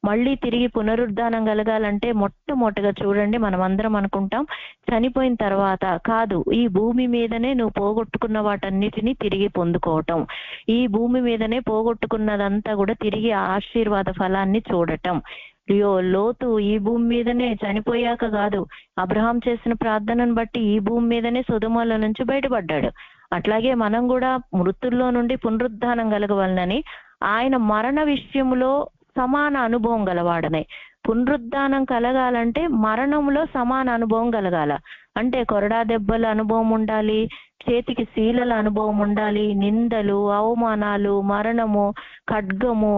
మళ్ళీ తిరిగి పునరుద్ధానం కలగాలంటే మొట్టమొదటిగా చూడండి, మనం అందరం అనుకుంటాం చనిపోయిన తర్వాత కాదు, ఈ భూమి మీదనే నువ్వు పోగొట్టుకున్న వాటన్నిటినీ తిరిగి పొందుకోవటం, ఈ భూమి మీదనే పోగొట్టుకున్నదంతా కూడా తిరిగి ఆశీర్వాద ఫలాన్ని చూడటం. లోతు ఈ భూమి మీదనే చనిపోయాక కాదు, అబ్రహాం చేసిన ప్రార్థనను బట్టి ఈ భూమి మీదనే సొదొమలో నుంచి బయటపడ్డాడు. అట్లాగే మనం కూడా మృతుల్లో నుండి పునరుద్ధానం కలగవలనని ఆయన మరణ విషయంలో సమాన అనుభవం గలవాడనే. పునరుద్ధానం కలగాలంటే మరణంలో సమాన అనుభవం కలగాల. అంటే కొరడా దెబ్బల అనుభవం ఉండాలి, చేతికి శీలల అనుభవం ఉండాలి, నిందలు, అవమానాలు, మరణము, ఖడ్గము,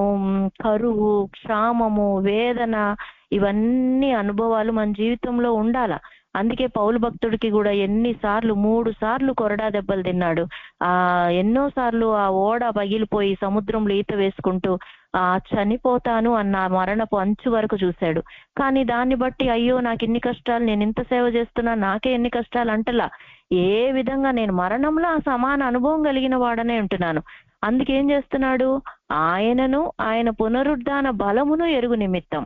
కరువు, క్షామము, వేదన, ఇవన్నీ అనుభవాలు మన జీవితంలో ఉండాల. అందుకే పౌలు భక్తుడికి కూడా 3 సార్లు కొరడా దెబ్బలు తిన్నాడు. ఎన్నోసార్లు ఆ ఓడ పగిలిపోయి సముద్రంలో ఈత వేసుకుంటూ చనిపోతాను అన్న మరణపు అంచు వరకు చూశాడు. కానీ దాన్ని బట్టి అయ్యో నాకు ఇన్ని కష్టాలు, నేను ఇంత సేవ చేస్తున్నా, నాకే ఎన్ని కష్టాలు అంటలా. ఏ విధంగా నేను మరణంలో ఆ సమాన అనుభవం కలిగిన వాడనే ఉంటున్నాను. అందుకేం చేస్తున్నాడు, ఆయనను ఆయన పునరుద్ధాన బలమును ఎరుగు నిమిత్తం.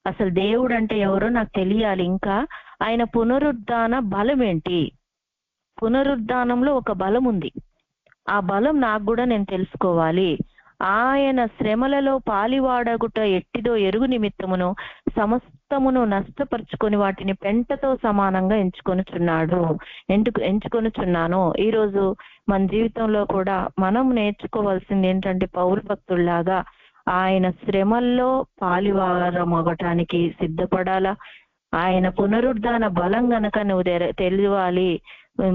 అసలు దేవుడు అంటే ఎవరో నాకు తెలియాలి, ఇంకా ఆయన పునరుద్ధాన బలం ఏంటి, పునరుద్ధానంలో ఒక బలం ఉంది, ఆ బలం నాకు కూడా నేను తెలుసుకోవాలి. ఆయన శ్రమలలో పాలివాడగుట ఎట్టిదో ఎరుగు నిమిత్తమును సమస్తమును నష్టపరుచుకొని వాటిని పెంటతో సమానంగా ఎంచుకొనుచున్నాను. ఈరోజు మన జీవితంలో కూడా మనం నేర్చుకోవాల్సింది ఏంటంటే, పౌలు భక్తుల్లాగా ఆయన శ్రమల్లో పాలివారమగటానికి సిద్ధపడాలా. ఆయన పునరుద్ధాన బలం గనక నువ్వు తెలియాలి,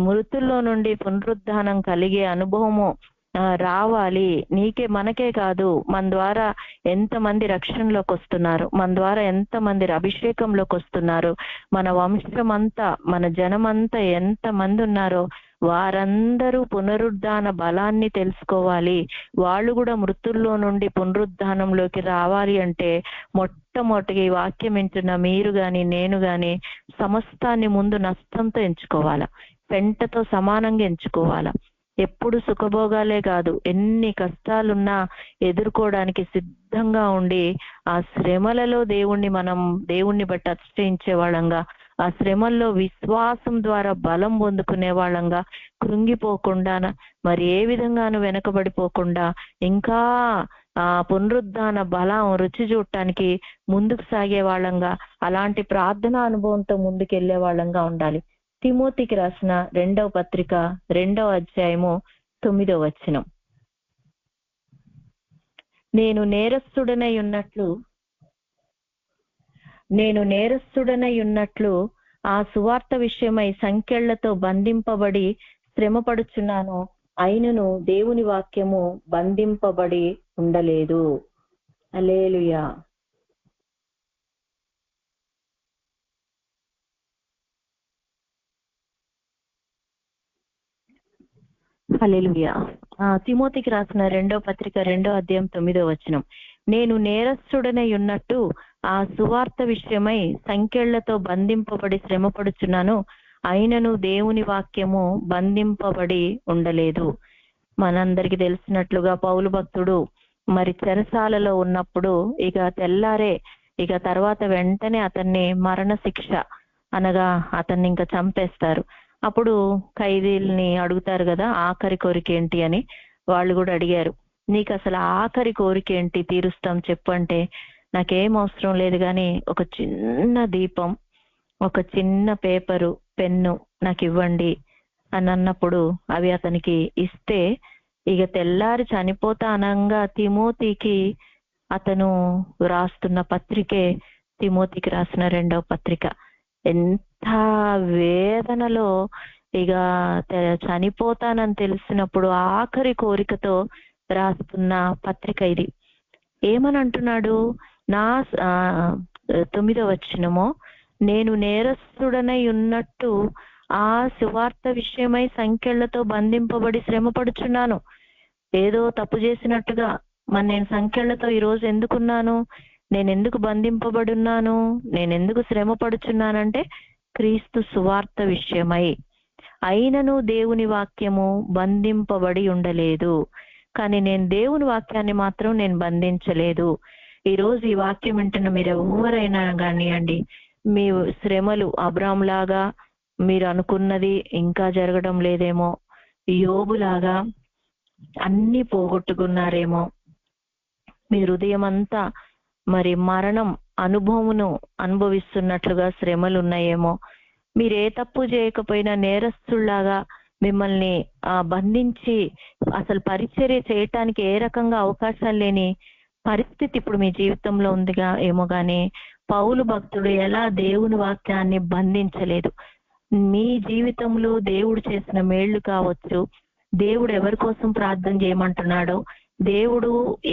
మృతుల్లో నుండి పునరుద్ధానం కలిగే అనుభవము రావాలి. మనకే కాదు, మన ద్వారా ఎంతమంది రక్షణలోకి వస్తున్నారు, మన ద్వారా ఎంతమంది అభిషేకంలోకి వస్తున్నారు, మన వంశమంతా, మన జనమంతా ఎంతమంది ఉన్నారో వారందరూ పునరుద్ధాన బలాన్ని తెలుసుకోవాలి. వాళ్ళు కూడా మృతుల్లో నుండి పునరుద్ధానంలోకి రావాలి అంటే మొట్టమొదటిగా ఈ వాక్యం వింటున్న మీరు గాని నేను గాని సమస్తాన్ని ముందు నష్టంతో ఎంచుకోవాలా, పెంటతో సమానంగా ఎంచుకోవాలా. ఎప్పుడు సుఖభోగాలే కాదు, ఎన్ని కష్టాలున్నా ఎదుర్కోవడానికి సిద్ధంగా ఉండి ఆ శ్రమలలో దేవుణ్ణి బట్టి అతిశయించే వాళ్ళంగా, ఆ శ్రమల్లో విశ్వాసం ద్వారా బలం పొందుకునే వాళ్ళంగా, కృంగిపోకుండా మరి ఏ విధంగానూ వెనకబడిపోకుండా ఇంకా ఆ పునరుద్ధాన బలం రుచి చూడటానికి ముందుకు సాగే వాళ్ళంగా, అలాంటి ప్రార్థనా అనుభవంతో ముందుకెళ్లే వాళ్ళంగా ఉండాలి. తిమోతికి రాసిన 2వ పత్రిక 2వ అధ్యాయము 9వ వచనం, నేను నేరస్తుడనై ఉన్నట్లు ఆ సువార్త విషయమై సంకెళ్లతో బంధింపబడి శ్రమపడుచున్నాను, అయినను దేవుని వాక్యము బంధింపబడి ఉండలేదు. హల్లెలూయా. హల్లెలూయా. తిమోతికి రాసిన 2వ పత్రిక 2వ అధ్యాయం 9వ వచనం, నేను నేరస్తుడనై ఉన్నట్టు ఆ సువార్త విషయమై సంకెళ్లతో బంధింపబడి శ్రమపడుచున్నాను, అయినను దేవుని వాక్యము బంధింపబడి ఉండలేదు. మనందరికి తెలిసినట్లుగా పౌలు భక్తుడు మరి చెరసాలలో ఉన్నప్పుడు ఇక తర్వాత వెంటనే అతన్ని మరణ శిక్ష అనగా అతన్ని ఇంకా చంపేస్తారు. అప్పుడు ఖైదీల్ని అడుగుతారు కదా, ఆఖరి కోరిక ఏంటి అని. వాళ్ళు కూడా అడిగారు, నీకు అసలు ఆఖరి కోరిక ఏంటి, తీరుస్తాం చెప్పు అంటే, నాకేం అవసరం లేదు కానీ ఒక చిన్న దీపం, ఒక చిన్న పేపరు, పెన్ను నాకు ఇవ్వండి అని అన్నప్పుడు అవి అతనికి ఇస్తే, ఇక తెల్లారి చనిపోతా అనంగా తిమోతికి అతను రాస్తున్న పత్రికే తిమోతికి రాసిన 2వ పత్రిక. ఎంత వేదనలో ఇక చనిపోతానని తెలిసినప్పుడు ఆఖరి కోరికతో రాస్తున్న పత్రిక ఇది. ఏమని అంటున్నాడు? నా 9వ వచనము, నేను నేరస్తుడనై ఉన్నట్టు ఆ సువార్త విషయమై సంకెళ్లతో బంధింపబడి శ్రమపడుచున్నాను. ఏదో తప్పు చేసినట్టుగా, మరి నేను సంకెళ్లతో ఈరోజు ఎందుకున్నాను, నేను ఎందుకు బంధింపబడున్నాను, నేను ఎందుకు శ్రమ పడుచున్నానంటే క్రీస్తు సువార్త విషయమై. అయినను దేవుని వాక్యము బంధింపబడి ఉండలేదు, కానీ నేను దేవుని వాక్యాన్ని మాత్రం నేను బంధించలేదు. ఈరోజు ఈ వాక్యం వింటున్న మీరు ఎవరైనా కానివ్వండి, మీ శ్రమలు అబ్రాహాములాగా మీరు అనుకున్నది ఇంకా జరగడం లేదేమో, యోబులాగా అన్ని పోగొట్టుకున్నారేమో, మీ హృదయం అంతా మరి మరణం అనుభవమును అనుభవిస్తున్నట్లుగా శ్రమలు ఉన్నాయేమో, మీరు ఏ తప్పు చేయకపోయినా నేరస్తుల్లాగా మిమ్మల్ని బంధించి అసలు పరిచర్య చేయటానికి ఏ రకంగా అవకాశాలు లేని పరిస్థితి ఇప్పుడు మీ జీవితంలో ఉందిగా ఏమో గాని, పౌలు భక్తుడు ఎలా దేవుని వాక్యాన్ని బంధించలేదు. మీ జీవితంలో దేవుడు చేసిన మేళ్లు కావచ్చు, దేవుడు ఎవరి కోసం ప్రార్థన చేయమంటున్నాడో, దేవుడు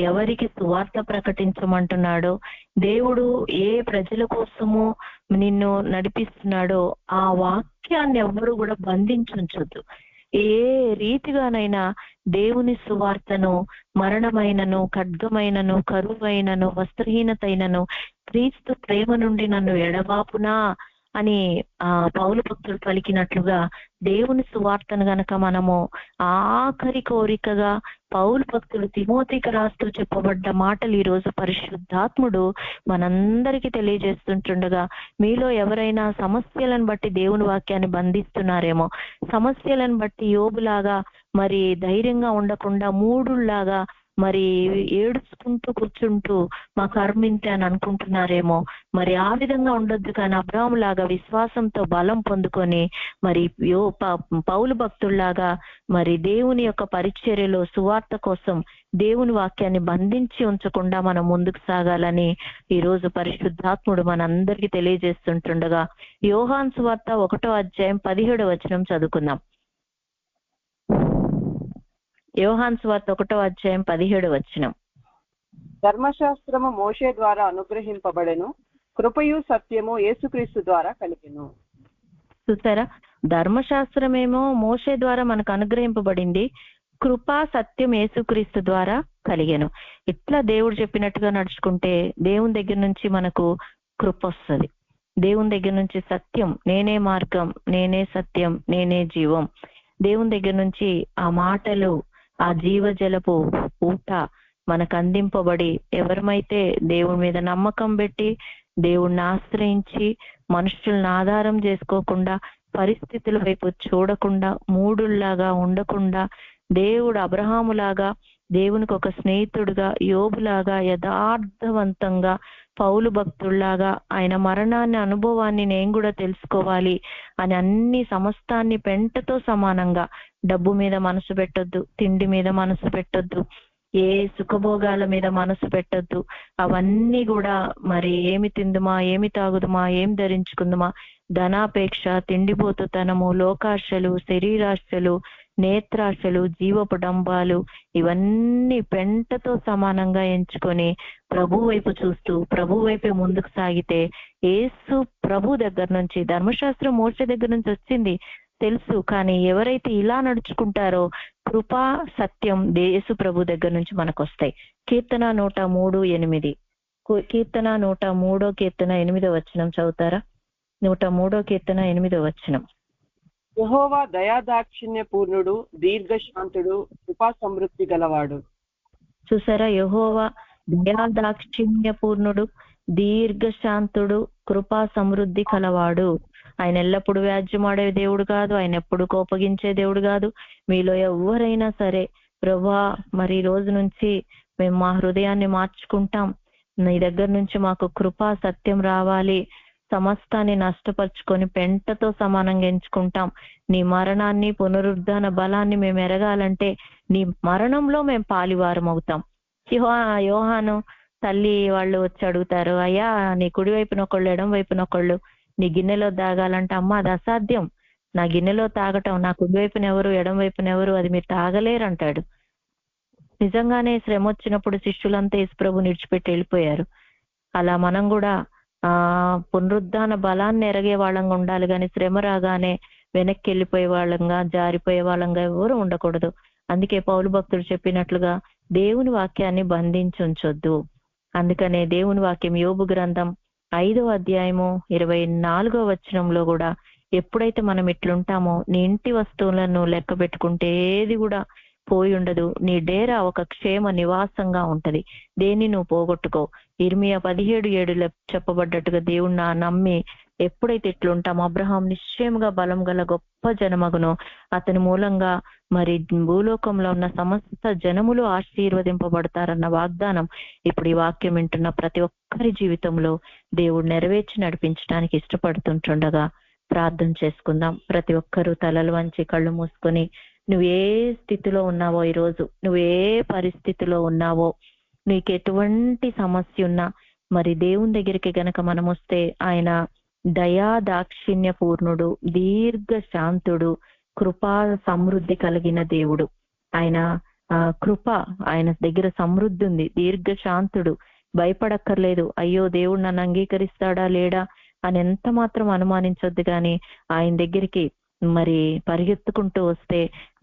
ఎవరికి సువార్త ప్రకటించమంటున్నాడో, దేవుడు ఏ ప్రజల కోసము నిన్ను నడిపిస్తున్నాడో ఆ వాక్యాన్ని ఎవ్వరూ కూడా బంధించుంచొద్దు. ఏ రీతిగానైనా దేవుని సువార్తను మరణమైనను, ఖడ్గమైనను, కరువైనను, వస్త్రహీనతైనను క్రీస్తు ప్రేమ నుండి నన్ను ఎడబాపునా అని పౌలు భక్తుడు పలికినట్లుగా దేవుని సువార్తను గనక మనము ఆఖరి కోరికగా పౌలు భక్తుడు తిమోతికి రాస్తూ చెప్పబడ్డ మాటలు ఈ రోజు పరిశుద్ధాత్ముడు మనందరికీ తెలియజేస్తుంటుండగా, మీలో ఎవరైనా సమస్యలను బట్టి దేవుని వాక్యాన్ని బంధిస్తున్నారేమో, సమస్యలను బట్టి యోబులాగా మరి ధైర్యంగా ఉండకుండా మూడుల్లాగా మరి ఏడుచుకుంటూ కూర్చుంటూ మా కర్మింతే అని అనుకుంటున్నారేమో, మరి ఆ విధంగా ఉండొద్దు. కానీ అబ్రాహాములాగా విశ్వాసంతో బలం పొందుకొని మరి పౌలు భక్తుల్లాగా మరి దేవుని యొక్క పరిచర్యలో సువార్త కోసం దేవుని వాక్యాన్ని బంధించి ఉంచకుండా మనం ముందుకు సాగాలని ఈ రోజు పరిశుద్ధాత్ముడు మనందరికీ తెలియజేస్తుంటుండగా, యోహాను సువార్త 1వ అధ్యాయం 17వ వచనం చదువుకుందాం. యోహాను సువార్త 1వ అధ్యాయం 17వ వచనం. ధర్మశాస్త్రము మోషే ద్వారా అనుగ్రహింపబడెను, కృపయు సత్యము యేసుక్రీస్తు ద్వారా కలిగెను. చూసారా, ధర్మశాస్త్రమేమో మోషే ద్వారా మనకు అనుగ్రహింపబడింది, కృపా సత్యం యేసుక్రీస్తు ద్వారా కలిగెను. ఇట్లా దేవుడు చెప్పినట్టుగా నడుచుకుంటే దేవుని దగ్గర నుంచి మనకు కృప వస్తుంది. దేవుని దగ్గర నుంచి సత్యం, నేనే మార్గం, నేనే సత్యం, నేనే జీవం. దేవుని దగ్గర నుంచి ఆ మాటలు, ఆ జీవజలపు ఊట మనకు అందింపబడి, ఎవరమైతే దేవుని మీద నమ్మకం పెట్టి దేవుణ్ణి ఆశ్రయించి మనుషులను ఆధారం చేసుకోకుండా, పరిస్థితుల వైపు చూడకుండా, మూడుల్లాగా ఉండకుండా, దేవుడు అబ్రహాములాగా దేవునికి ఒక స్నేహితుడుగా, యోబులాగా యథార్థవంతంగా, పౌలు భక్తుల్లాగా ఆయన మరణాన్ని అనుభవాన్ని నేను కూడా తెలుసుకోవాలి అని అన్ని సమస్తాన్ని పెంటతో సమానంగా, డబ్బు మీద మనసు పెట్టొద్దు, తిండి మీద మనసు పెట్టొద్దు, ఏ సుఖభోగాల మీద మనసు పెట్టొద్దు. అవన్నీ కూడా మరి ఏమి తిందుమా, ఏమి తాగుదుమా, ఏం ధరించుకుందుమా, ధనాపేక్ష, తిండిపోతుతనము, లోకాశలు, శరీరాశలు, నేత్రాశలు, జీవపు డంబాలు, ఇవన్నీ పెంటతో సమానంగా ఎంచుకొని ప్రభు వైపు చూస్తూ ప్రభు వైపే ముందుకు సాగితే, యేసు ప్రభు దగ్గర నుంచి, ధర్మశాస్త్రం మోషే దగ్గర నుంచి వచ్చింది తెలుసు, కానీ ఎవరైతే ఇలా నడుచుకుంటారో కృపా సత్యం యేసు ప్రభు దగ్గర నుంచి మనకు వస్తాయి. కీర్తన 103:8, కీర్తన 103 కీర్తన 8వ వచనం చదువుతారా? 103 కీర్తన 8వ వచనం. యెహోవా దయాదాక్షిణ్య పూర్ణుడు, దీర్ఘశాంతుడు, కృపా సమృద్ధి గలవాడు. చూసారా, యెహోవా దయాదాక్షిణ్య పూర్ణుడు, దీర్ఘశాంతుడు, కృపా సమృద్ధి కలవాడు. ఆయన ఎల్లప్పుడూ వ్యాజ్యమాడే దేవుడు కాదు, ఆయన ఎప్పుడు కోపగించే దేవుడు కాదు. మీలో ఎవరైనా సరే ప్రభా మరి ఈ రోజు నుంచి మేము మా హృదయాన్ని మార్చుకుంటాం, నీ దగ్గర నుంచి మాకు కృపా సత్యం రావాలి, సమస్తాన్ని నష్టపరుచుకొని పెంటతో సమానంగా ఎంచుకుంటాం, నీ మరణాన్ని పునరుద్ధాన బలాన్ని మేము ఎరగాలంటే నీ మరణంలో మేము పాలివారం అవుతాం. యోహాను తల్లి వాళ్ళు వచ్చి అడుగుతారు, అయ్యా నీ కుడి వైపున ఒకళ్ళు ఎడం వైపున ఒకళ్ళు నీ గిన్నెలో తాగాలంటే, అమ్మ అది అసాధ్యం, నా గిన్నెలో తాగటం, నా కుడి వైపున ఎవరు ఎడం వైపున ఎవరు అది మీరు తాగలేరు అంటాడు. నిజంగానే శ్రమ వచ్చినప్పుడు శిష్యులంతా యేసుప్రభు విడిచిపెట్టి వెళ్ళిపోయారు. అలా మనం కూడా పునరుద్ధాన బలాన్ని ఎరగే వాళ్ళంగా ఉండాలి, కానీ శ్రమ రాగానే వెనక్కి వెళ్ళిపోయే వాళ్ళంగా జారిపోయే వాళ్ళంగా ఎవరు ఉండకూడదు. అందుకే పౌలు భక్తుడు చెప్పినట్లుగా దేవుని వాక్యాన్ని బంధించి ఉంచొద్దు. అందుకనే దేవుని వాక్యం యోబు గ్రంథం 5వ అధ్యాయము 24వ వచనంలో కూడా ఎప్పుడైతే మనం ఇట్లుంటామో నీ ఇంటి వస్తువులను లెక్క పెట్టుకుంటే ఏది కూడా పోయి ఉండదు, నీ డేరా ఒక క్షేమ నివాసంగా ఉంటది, దేన్ని నువ్వు పోగొట్టుకో. ఇర్మియా 17:7 చెప్పబడ్డట్టుగా దేవుడు నమ్మి ఎప్పుడైతే ఇట్లుంటామో అబ్రహాం నిశ్చయముగా బలం గల గొప్ప జనమగును, అతని మూలంగా మరి భూలోకంలో ఉన్న సమస్త జనములు ఆశీర్వదింపబడతారన్న వాగ్దానం ఇప్పుడు ఈ వాక్యం వింటున్న ప్రతి ఒక్కరి జీవితంలో దేవుడు నెరవేర్చి నడిపించడానికి ఇష్టపడుతుంటుండగా ప్రార్థన చేసుకుందాం. ప్రతి ఒక్కరూ తలలు వంచి కళ్ళు మూసుకొని, నువ్వు ఏ స్థితిలో ఉన్నావో, ఈరోజు నువ్వు ఏ పరిస్థితిలో ఉన్నావో, నీకు ఎటువంటి సమస్య ఉన్నా మరి దేవుని దగ్గరికి గనక మనం వస్తే ఆయన దయా దాక్షిణ్య పూర్ణుడు, దీర్ఘ శాంతుడు, కృపా సమృద్ధి కలిగిన దేవుడు. ఆయన కృప ఆయన దగ్గర సమృద్ధి ఉంది, దీర్ఘ శాంతుడు, భయపడక్కర్లేదు. అయ్యో దేవుడు నన్ను అంగీకరిస్తాడా లేడా అని ఎంత మాత్రం అనుమానించొద్దు. కానీ ఆయన దగ్గరికి మరి పరిగెత్తుకుంటూ వస్తే,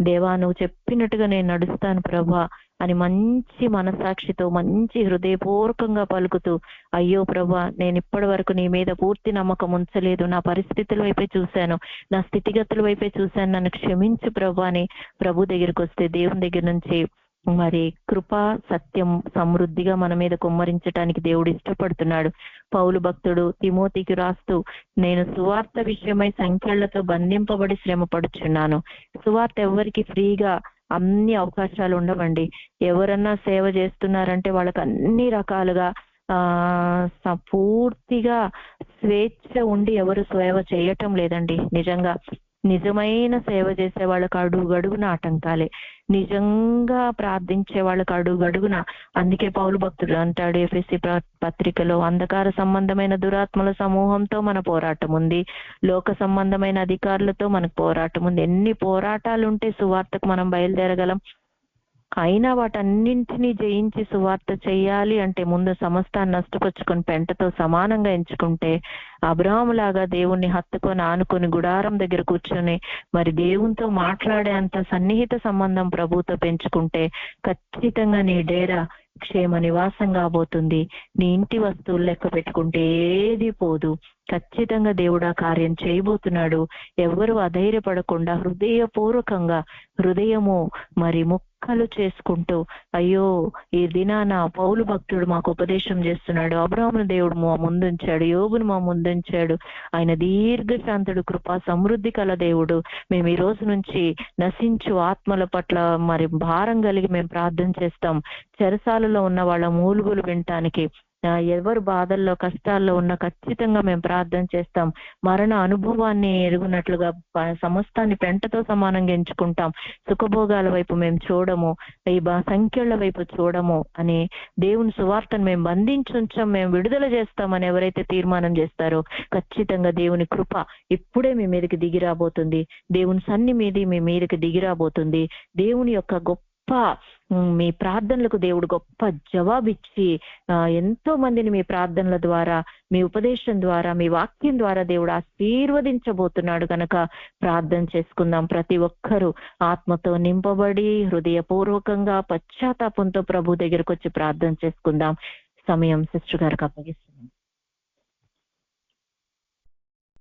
దేవా నువ్వు చెప్పినట్టుగా నేను నడుస్తాను ప్రభా అని మంచి మనసాక్షితో మంచి హృదయపూర్వకంగా పలుకుతూ, అయ్యో ప్రభా నేను ఇప్పటి వరకు నీ మీద పూర్తి నమ్మకం ఉంచలేదు, నా పరిస్థితుల వైపే చూశాను, నా స్థితిగతుల వైపే చూశాను, నన్ను క్షమించు ప్రభా అని ప్రభు దగ్గరికి వస్తే దేవుని దగ్గర నుంచి మరి కృపా సత్యం సమృద్ధిగా మన మీద కుమ్మరించడానికి దేవుడు ఇష్టపడుతున్నాడు. పౌలు భక్తుడు తిమోతికి రాస్తూ, నేను సువార్త విషయమై సంఖ్యలతో బంధింపబడి శ్రమ పడుచున్నాను. సువార్త ఎవరికి ఫ్రీగా అన్ని అవకాశాలు ఉండవండి. ఎవరన్నా సేవ చేస్తున్నారంటే వాళ్ళకి అన్ని రకాలుగా పూర్తిగా స్వేచ్ఛ ఉండి ఎవరు సేవ చేయటం లేదండి. నిజమైన సేవ చేసే వాళ్ళకి అడుగడుగున ఆటంకాలే, నిజంగా ప్రార్థించే వాళ్ళకి అడుగడుగున. అందుకే పౌలు భక్తుడు అంటాడు ఎఫెసీ పత్రికలో, అంధకార సంబంధమైన దురాత్మల సమూహంతో మన పోరాటం ఉంది, లోక సంబంధమైన అధికారులతో మనకు పోరాటం ఉంది. ఎన్ని పోరాటాలు ఉంటే సువార్తకు మనం బయలుదేరగలం. అయినా వాటన్నింటినీ జయించి సువార్త చెయ్యాలి అంటే ముందు సమస్తాన్ని నష్టపరుచుకొని పెంటతో సమానంగా ఎంచుకుంటే, అబ్రహాములాగా దేవుణ్ణి హత్తుకొని ఆనుకొని గుడారం దగ్గర కూర్చొని మరి దేవునితో మాట్లాడే అంత సన్నిహిత సంబంధం ప్రభుతో పెంచుకుంటే ఖచ్చితంగా నీ డేరా క్షేమ నివాసం కాబోతుంది. నీ ఇంటి వస్తువులు లెక్క పెట్టుకుంటే ఏది పోదు. ఖచ్చితంగా దేవుడు ఆ కార్యం చేయబోతున్నాడు. ఎవరు అధైర్యపడకుండా హృదయపూర్వకంగా హృదయము మరి ముక్కలు చేసుకుంటూ, అయ్యో ఈ దినాన పౌలు భక్తుడు మాకు ఉపదేశం చేస్తున్నాడు, అబ్రహామును దేవుడు మా ముందుంచాడు, యోబును మా ముందుంచాడు, ఆయన దీర్ఘశాంతుడు, కృపా సమృద్ధి కల దేవుడు. మేము ఈ రోజు నుంచి నశించు ఆత్మల పట్ల మరి భారం కలిగి మేము ప్రార్థన చేస్తాం. చెరసాలలో ఉన్న వాళ్ళ మూలుగులు వినటానికి, ఎవరు బాధల్లో కష్టాల్లో ఉన్న ఖచ్చితంగా మేము ప్రార్థన చేస్తాం. మరణ అనుభవాన్ని ఎరుగునట్లుగా సమస్తాన్ని పెంటతో సమానంగా ఎంచుకుంటాం. సుఖభోగాల వైపు మేము చూడము, ఈ సంఖ్యల వైపు చూడము అని దేవుని సువార్తను మేము బంధించుంచాం, మేము విడుదల చేస్తామని ఎవరైతే తీర్మానం చేస్తారో ఖచ్చితంగా దేవుని కృప ఇప్పుడే మీ మీదకి దిగిరాబోతుంది. దేవుని సన్నిధి మీ మీదకి దిగిరాబోతుంది. దేవుని యొక్క గొప్ప మీ ప్రార్థనలకు దేవుడు గొప్ప జవాబిచ్చి ఎంతో మందిని మీ ప్రార్థనల ద్వారా, మీ ఉపదేశం ద్వారా, మీ వాక్యం ద్వారా దేవుడు ఆశీర్వదించబోతున్నాడు. కనుక ప్రార్థన చేసుకుందాం. ప్రతి ఒక్కరూ ఆత్మతో నింపబడి హృదయపూర్వకంగా పశ్చాత్తాపంతో ప్రభు దగ్గరకు వచ్చి ప్రార్థన చేసుకుందాం. సమయం సిస్టర్ గారికి అప్పగిస్తున్నాం.